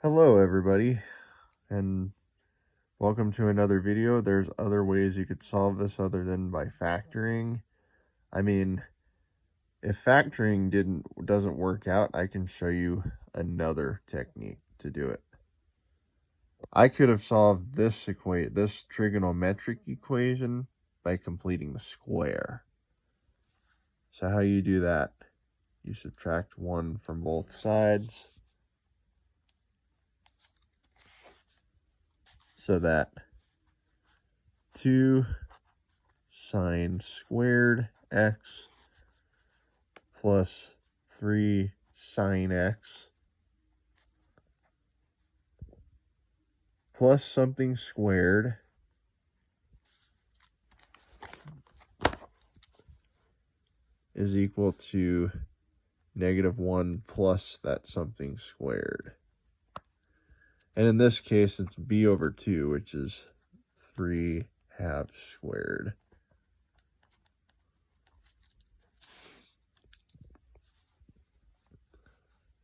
Hello everybody, and welcome to another video. There's other ways you could solve this other than by factoring. I mean, if factoring doesn't work out, I can show you another technique to do it. I could have solved this trigonometric equation by completing the square. So how you do that? You subtract 1 from both sides. So that 2 sine squared x plus 3 sine x plus something squared is equal to -1 plus that something squared. And in this case, it's b over 2, which is 3 halves squared.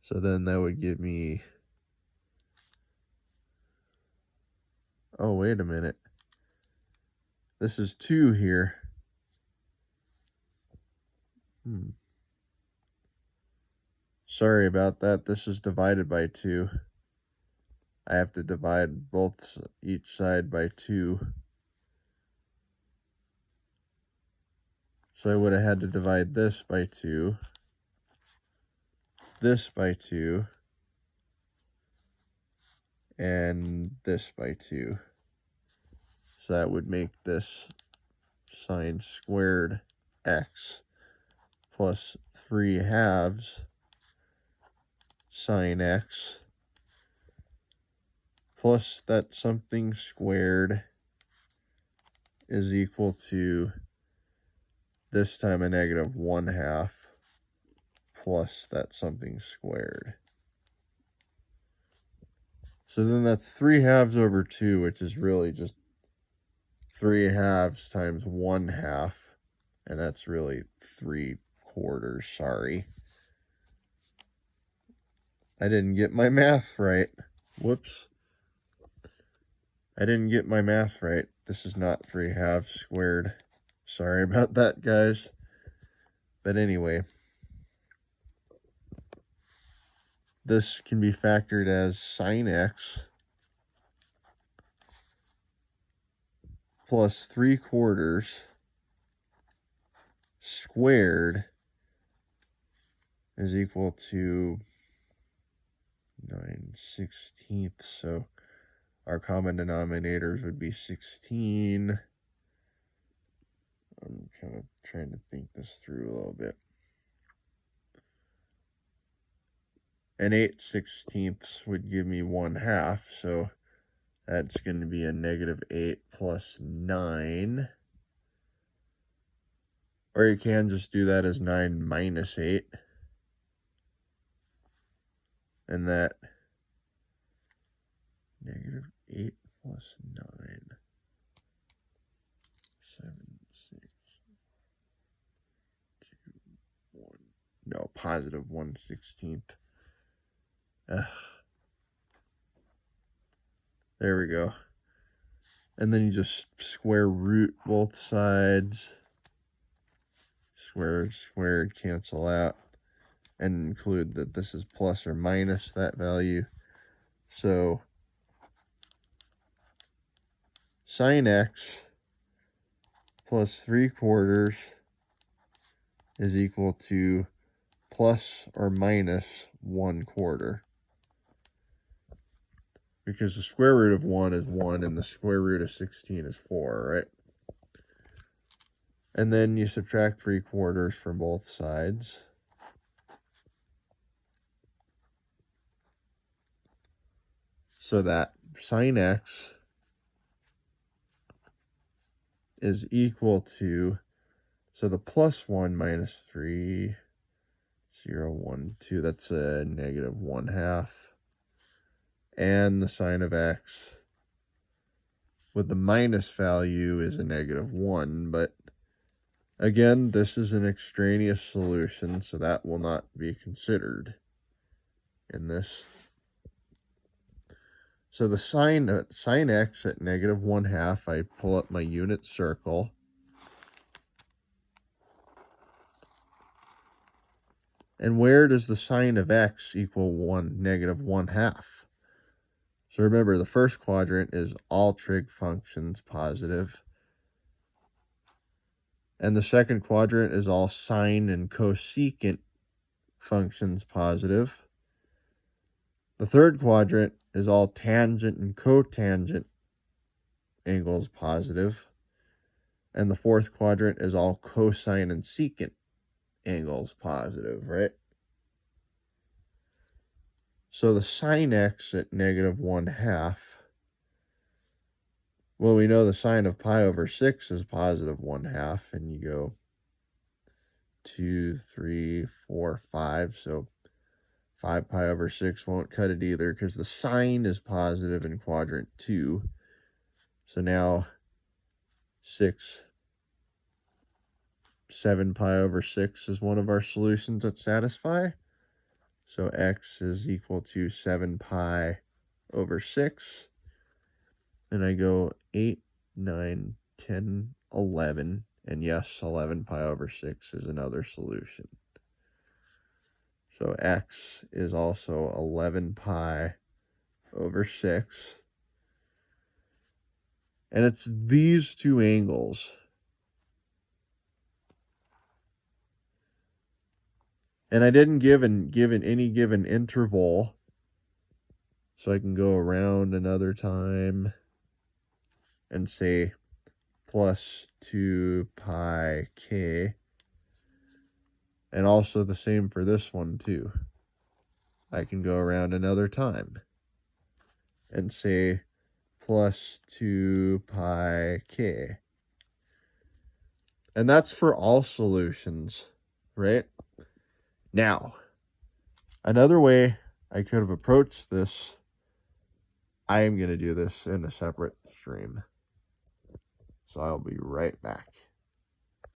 So then that would give me, oh, wait a minute. This is 2 here. Sorry about that. This is divided by 2. I have to divide each side by 2. So I would have had to divide this by 2, this by 2, and this by 2. So that would make this sine squared x plus 3 halves sine x plus that something squared is equal to this time a -1/2 plus that something squared. So then that's 3 halves over 2, which is really just 3 halves times 1/2, and that's really 3/4, sorry. I didn't get my math right. Whoops. I didn't get my math right. This is not 3 halves squared. Sorry about that, guys. But anyway, this can be factored as sine x plus 3/4 squared is equal to 9/16. So our common denominators would be 16. I'm kind of trying to think this through a little bit. And 8/16 would give me 1/2, so that's going to be a -8 plus 9. Or you can just do that as 9 minus 8. And that -8 plus 9. 7, 6, 2, 1. No, positive 1/16. There we go. And then you just square root both sides. Squared, cancel out. And include that this is plus or minus that value. So sine x plus 3/4 is equal to plus or minus 1/4. Because the square root of 1 is 1 and the square root of 16 is 4, right? And then you subtract 3/4 from both sides. So that sine x is equal to, so the plus 1 minus 3, 0, 1, 2, that's a -1/2. And the sine of x with the minus value is a -1, but again, this is an extraneous solution, so that will not be considered in this. So the sine x at negative 1/2, I pull up my unit circle. And where does the sine of x equal negative 1/2? So remember, the first quadrant is all trig functions positive. And the second quadrant is all sine and cosecant functions positive. The third quadrant is all tangent and cotangent angles positive. And the fourth quadrant is all cosine and secant angles positive, right? So the sine x at negative 1/2, well, we know the sine of pi over 6 is positive 1/2, and you go 2, 3, 4, 5, so 5 pi over 6 won't cut it either because the sine is positive in quadrant 2. So now 7 pi over 6 is one of our solutions that satisfy. So x is equal to 7 pi over 6. And I go 8, 9, 10, 11. And yes, 11 pi over 6 is another solution. So x is also 11 pi over 6. And it's these two angles. And I didn't give any given interval. So I can go around another time and say plus 2 pi k. And also the same for this one too. I can go around another time and say plus 2 pi k. And that's for all solutions, right? Now, another way I could have approached this, I am going to do this in a separate stream. So I'll be right back.